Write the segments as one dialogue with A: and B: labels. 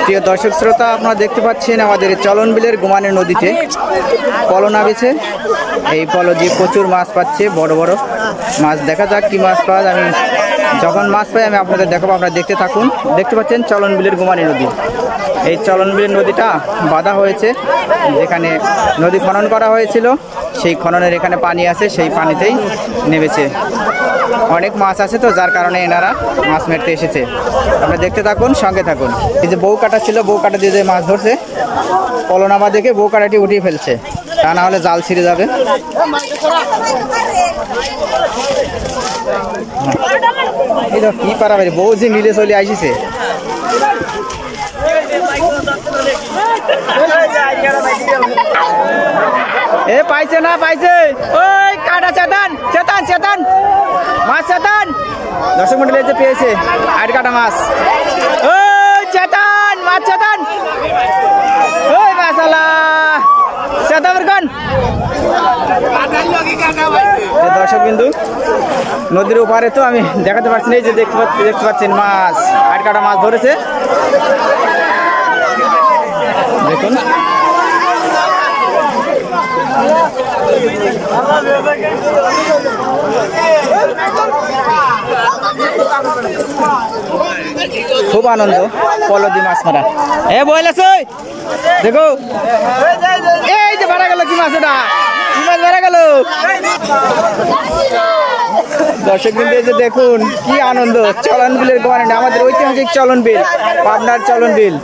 A: প্রিয় দর্শক শ্রোতা, আপনারা দেখতে পাচ্ছেন আমাদের চলন বিলের গোমানের নদীতে পলো নামেছে। এই পলো দিয়ে প্রচুর মাছ পাচ্ছে, বড় বড় মাছ। দেখা যাক কি মাছ পাওয়া যায়। আমি যখন মাছ পাই আমি আপনাদের দেখাবো, আপনারা দেখতে থাকুন। দেখতে পাচ্ছেন চলন বিলের গোমানি নদী। এই চলন বিলের নদীটা বাঁধা হয়েছে, যেখানে নদী খনন করা হয়েছিল সেই খননের এখানে পানি আছে, সেই পানিতেই নেমেছে। অনেক মাছ আছে তো, যার কারণে এনারা মাছ মারতে এসেছে। আপনারা দেখতে থাকুন, সঙ্গে থাকুন। এই যে বউ কাটা ছিল, বউ কাটা দিয়ে যে মাছ ধরছে, পলনামা দেখে বউ কাটাটি উঠিয়ে ফেলছে, তা না হলে জাল ছিঁড়ে যাবে। এই তো কি পারা ভাই, বউ যে মিলে চলে আসিছে। এ পাইছে না, পাইছে। ওই কাটা চেতন, চেতন, চেতন, মাছ চেতন। দর্শক মন্ডলী যে পেয়েছে আট কাটা মাছ। ওই চেতন, মাছ চেতন। ওই মাশাআল্লাহ, চেতন কোন দর্শক বিন্দু নদীর ওপারে, তো আমি দেখাতে পারছি না। এই যে দেখতে পাচ্ছেন মাছ, আট কাটা মাছ ধরেছে। দেখুন খুব আনন্দ পলো দিয়ে মাছ মারা। এ বইল আছে, দেখো এই যে মারা গেল। কি মাছ ওটা, কি মাছ মারা গেল। দর্শক বিন্দু এই যে দেখুন কি আনন্দ। চলন বিলের গোমানি, আমাদের ঐতিহাসিক চলন বিল, পাবনার চলন বিল।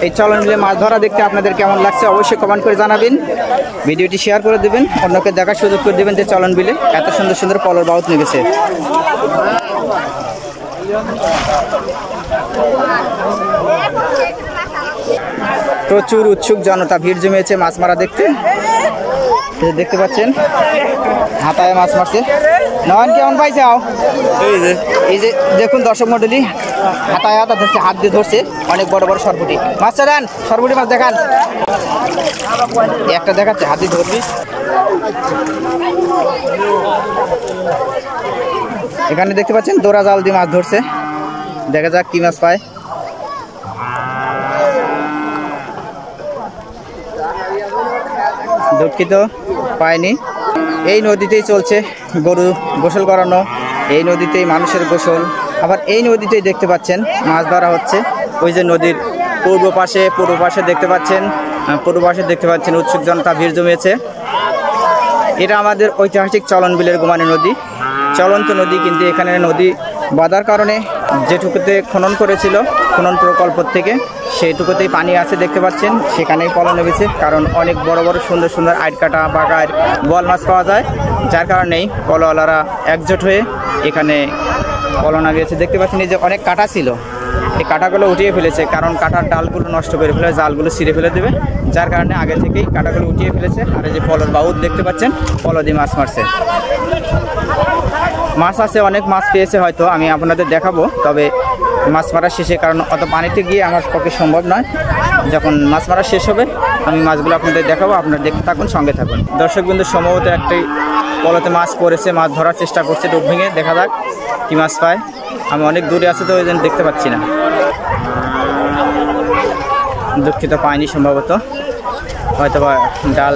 A: এই চলন বিলে মাছ ধরা দেখতে আপনাদের কেমন লাগছে অবশ্যই কমেন্ট করে জানাবেন। ভিডিওটি শেয়ার করে দেবেন, অন্যকে দেখার সুযোগ করে দেবেন যে চলন বিলে এত সুন্দর সুন্দর পলোর বাউত নেমেছে। প্রচুর উৎসুক জনতা, ভিড় জমিয়েছে মাছ মারা দেখতে। দেখতে পাচ্ছেন হাতায় মাছ মারছে। নয়ন কেমন পাইছে? এই যে দেখুন দর্শক মন্ডলী, হাতায় হাতা ধরছে, হাত দিয়ে ধরছে অনেক বড় বড় সরপুটি মাছটা। দেন সরপুটি মাছ দেখান, একটা দেখাচ্ছে, হাত দিয়ে ধরবি। এখানে দেখতে পাচ্ছেন দোরা জাল দিয়ে মাছ ধরছে। দেখা যাক কি মাছ পায়। দুঃখিত, পায়নি। এই নদীতেই চলছে গরু গোসল করানো, এই নদীতেই মানুষের গোসল। আবার এই নদীতেই দেখতে পাচ্ছেন মাছ ধরা হচ্ছে। ওই যে নদীর পূর্ব পাশে দেখতে পাচ্ছেন উৎসুক জনতা ভিড় জমিয়েছে। এটা আমাদের ঐতিহাসিক চলন বিলের গোমানি নদী, চলন্ত নদী। কিন্তু এখানে নদী বাঁধার কারণে যেটুকুতে খনন করেছিল খনন প্রকল্প থেকে, সেইটুকুতেই পানি আছে দেখতে পাচ্ছেন, সেখানেই পলো নেমেছে। কারণ অনেক বড় বড় সুন্দর সুন্দর আইট কাটা বাগার বোয়াল মাছ পাওয়া যায়, যার কারণেই পলোওয়ালারা একজোট হয়ে এখানে পলো নামিয়েছে। দেখতে পাচ্ছেন এই যে অনেক কাটা ছিল, এই কাটাগুলো উঠিয়ে ফেলেছে, কারণ কাটার ডালগুলো নষ্ট করে ফেলে, জালগুলো ছিঁড়ে ফেলে দেবে, যার কারণে আগে থেকেই কাটাগুলো উঠিয়ে ফেলেছে। আর এই যে পলোর বাউত দেখতে পাচ্ছেন, পলো দিয়ে মাছ মারছে। মাছ আছে, অনেক মাছ পেয়েছে, হয়তো আমি আপনাদের দেখাবো। তবে মাছ মারা শেষে, কারণ অত পানিতে গিয়ে আমার পক্ষে সম্ভব নয়। যখন মাছ মারা শেষ হবে আমি মাছগুলো আপনাদের দেখাবো, আপনারা দেখতে থাকুন, সঙ্গে থাকুন। দর্শক বিন্দু সম্ভবত একটি পলোতে মাছ পড়েছে, মাছ ধরার চেষ্টা করছে ডুব ভেঙে। দেখা যাক কি মাছ পায়। আমি অনেক দূরে আছি তো ওই জন্য দেখতে পাচ্ছি না, দুঃখিত, পায়নি সম্ভবত, হয়তো বা ডাল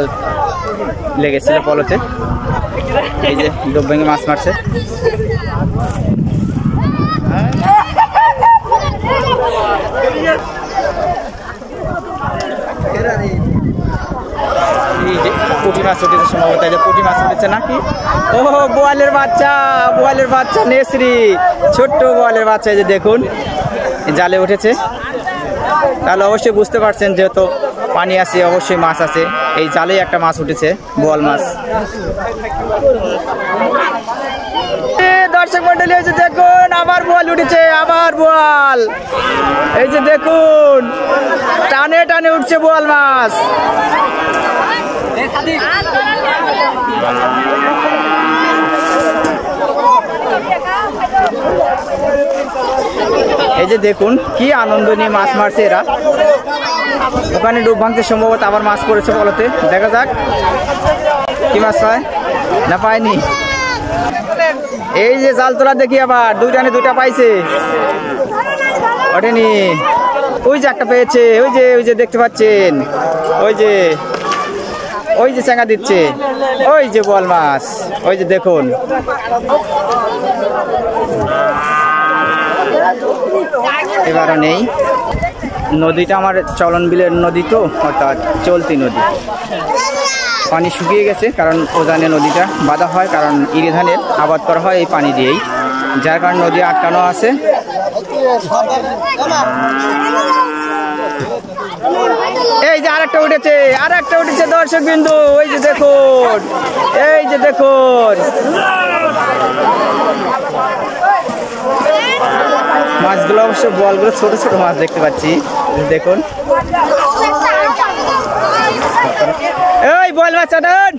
A: লেগেছিল পলোতে। এই যে ডুব ভেঙে মাছ মারছে। পুঁটি মাছ উঠেছে সম্ভবত, এই যে পুঁটি মাছ উঠেছে নাকি। ও বোয়ালের বাচ্চা নেসরি, ছোট্ট বোয়ালের বাচ্চা। এই যে দেখুন জালে উঠেছে, তাহলে অবশ্যই বুঝতে পারছেন যেহেতু পানি আছে অবশ্যই মাছ আছে। এই জালেই একটা মাছ উঠেছে, বোয়াল মাছ। দর্শক মন্ডলী এই যে দেখুন আবার বোয়াল উঠেছে, আবার বোয়াল। এই যে দেখুন টানে টানে উঠছে বোয়াল মাছ। এই যে দেখুন কি আনন্দ নিয়ে মাছ মারছে এরা। ওখানে ডুব ভাঙতে সম্ভবত আবার মাছ পড়েছে বলতে, দেখা যাক কি মাছ পায় না পায়নি। এই যে জাল তোলা দেখি আবার দুইটা পাইছে, ওঠেনি। ওই যে একটা পেয়েছে, ওই যে দেখতে পাচ্ছেন, ওই যে চাঙা দিচ্ছে, ওই যে বল মাছ, ওই যে দেখুন। এবারও নেই। নদীটা আমার চলন বিলের নদী, তো অর্থাৎ চলতি নদী। পানি শুকিয়ে গেছে কারণ উজানে নদীটা বাঁধা হয়, কারণ ইরি ধানের আবাদ করা হয় এই পানি দিয়েই, যার কারণে নদী আটকানো আছে। এই যে আরেকটা উঠেছে দর্শক বিন্দু, ওই যে দেখুন, মাছগুলো অবশ্য বলগুলো ছোট ছোট মাছ দেখতে পাচ্ছি, দেখুন। এই বল মাছ চাটান,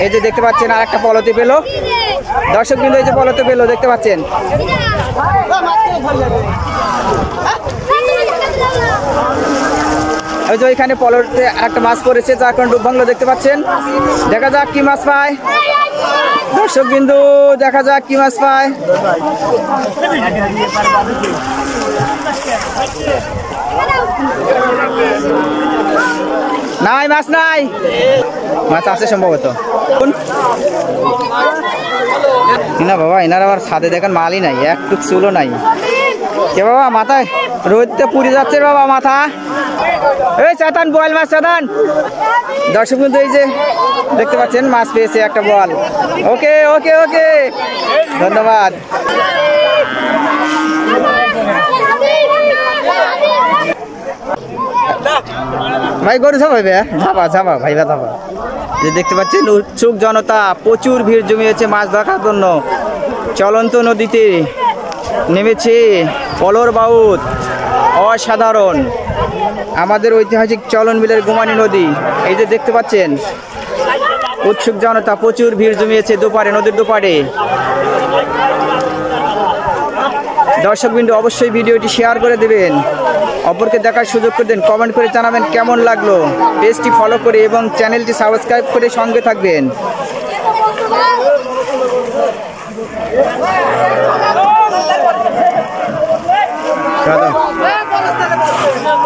A: এই যে দেখতে পাচ্ছেন আরেকটা পলতে পেলো দর্শক বিন্দু, এই যে পলতে পেলো দেখতে পাচ্ছেন। ওই যে ওইখানে পলতে একটা মাছ পড়েছে, যার কারণে ডুব ভাঙলো দেখতে পাচ্ছেন। দেখা যাক কি মাছ পায় দর্শক বিন্দু, দেখা যাক কি মাছ পায়। নাই মাছ নাই, মাছ আছে সম্ভবত না বাবা। এনার আবার ছাদে দেখেন মালই নাই, একটু চুলো নাই। কে বাবা মাথায় রোদতে পুড়ে যাচ্ছে বাবা মাথা। এই চাতান বল মাছ চাতান দর্শক বিন্দু, এই যে দেখতে পাচ্ছেন মাছ পেয়েছে একটা বল। ওকে ওকে ওকে, ধন্যবাদ। ভাই গরু ঝাপাইবে, ঝাপা ভাই ঝাপা। যে দেখতে পাচ্ছেন উৎসুক জনতা, প্রচুর ভিড় জমিয়েছে মাছ ধরার জন্য। চলন্ত নদীতে নেমেছে পলর বাউত, অসাধারণ আমাদের ঐতিহাসিক চলন বিলের গুমানি নদী। এই যে দেখতে পাচ্ছেন উৎসুক জনতা, প্রচুর ভিড় জমিয়েছে দুপারে, নদীর দুপারে। দর্শকবৃন্দ অবশ্যই ভিডিওটি শেয়ার করে দেবেন, অপরকে দেখার সুযোগ করে দেন, কমেন্ট করে জানাবেন কেমন লাগলো। পেজটি ফলো করে এবং চ্যানেলটি সাবস্ক্রাইব করে সঙ্গে থাকবেন।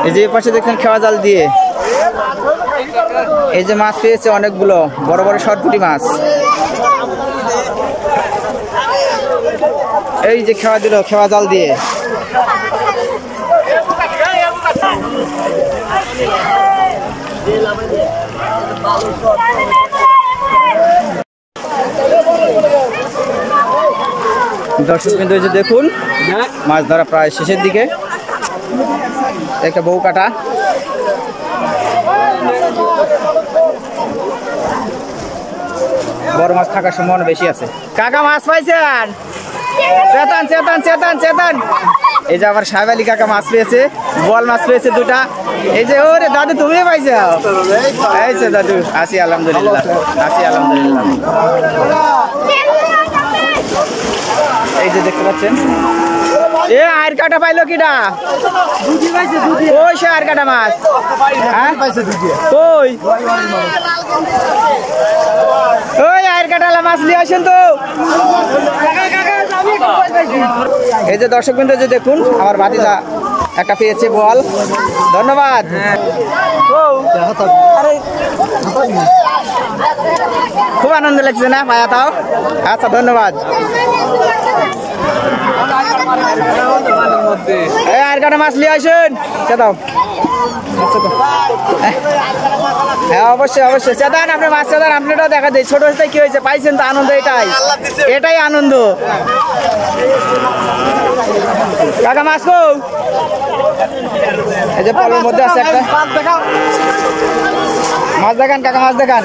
A: এই যে পাশে দেখছেন খেওয়া জাল দিয়ে এই যে মাছ পেয়েছে অনেকগুলো, বড় বড় শর্টপুটি মাছ। এই যে খেওয়া দিল খেওয়া জাল দিয়ে। দর্শক বিন্দু যে দেখুন মাছ ধরা প্রায় শেষের দিকে। একটা বউ কাটা, বড় মাছ থাকার সম্ভাবনা বেশি আছে। কাকা মাছ পাইছেন? চেতন চেতন চেতন চেতন। এই যে আবার সাহেব আলী কাকা মাছ পেয়েছে, বল মাছ পেয়েছে দুটা। এই যে ওরে দাদু তুমি পাইছো? এই যে দাদু, আসি আলহামদুলিল্লাহ, আসি আলহামদুলিল্লাহ। এই যে দেখতে পাচ্ছেন এ আর কাটা পাইলো কিটা? ওই সে আর কাটা মাছ কই? ওই আর কাটালা মাছ নিয়ে আসেন তো। এই যে দর্শক বিন্দু যে দেখুন আমার ভাতিজা একটা পেয়েছে বল, ধন্যবাদ। খুব আনন্দ লাগছে না পায়া তাও? আচ্ছা ধন্যবাদ। আর কাটা মাছ নিয়ে আসেন দাও। হ্যাঁ অবশ্যই অবশ্যই চেতান, আপনি মাছ চেতান, আপনারাও দেখা যায় ছোট হতে কি হয়েছে পাইছেন তো আনন্দ, এটাই আনন্দ। কাকা মাছ কো? এই যে পলের মধ্যে আছে একটা মাছ, দেখান কাকা মাছ দেখান।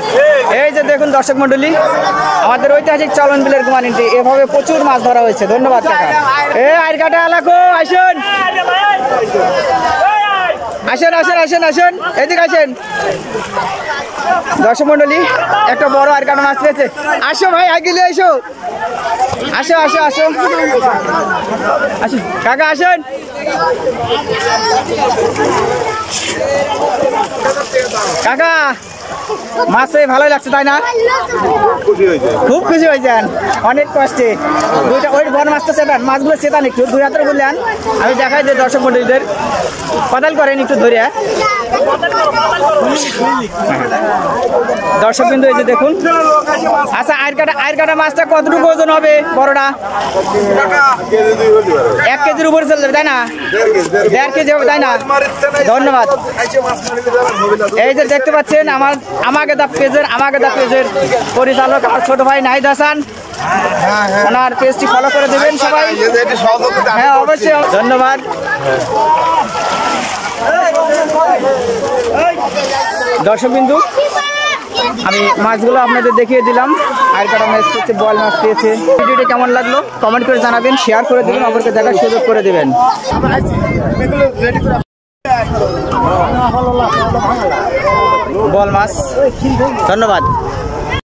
A: এই যে দেখুন দর্শক মন্ডলী, আমাদের ঐতিহাসিক চলন বিলের গুমানিতে এভাবে প্রচুর মাছ ধরা হয়েছে। ধন্যবাদ কাকা। এ আর কাটা এলাকো আসুন আসেন আসেন আসেন আসেন, এদিকে আসেন। দর্শক মন্ডলী, একটা বড় আর কাটা মাছ পেয়েছে। আসো ভাই, আগে এসো, আসো আসো আসো আসো কাকা, আসেন। কাকা, মাছ পেয়ে ভালোই লাগছে তাই না? খুব খুশি হয়েছেন, অনেক কষ্টে। দুইটা ওই বড় মাছটা চেতান, মাছগুলো চেতান একটু, দুই হাতের বললেন। আমি দেখাই যে দর্শক মন্ডলীদের কদাল করেন একটু ধরে। দর্শক বিন্দু এই যে দেখুন। আচ্ছা, আয়ের কাটা মাছটা কতটুকু ওজন হবে বড়টা? 1 কেজির উপরে চলে যাবে তাই না? 1.5 কেজি হবে তাই না? ধন্যবাদ। এই যে দেখতে পাচ্ছেন আমাকে দা পেজের পরিচালক আমার ছোট ভাই নাহিদ হাসান, ওনার পেজটি ফলো করে দেবেন সবাই। হ্যাঁ অবশ্যই, ধন্যবাদ। দর্শকবিন্দু, আমি মাছগুলো আপনাদের দেখিয়ে দিলাম। আর কাটা মাছ পেয়েছে, বোয়াল মাছ পেয়েছে। ভিডিওটি কেমন লাগলো কমেন্ট করে জানাবেন, শেয়ার করে দেবেন, অপরকে দেখার সুযোগ করে দেবেন। বোয়াল মাছ, ধন্যবাদ।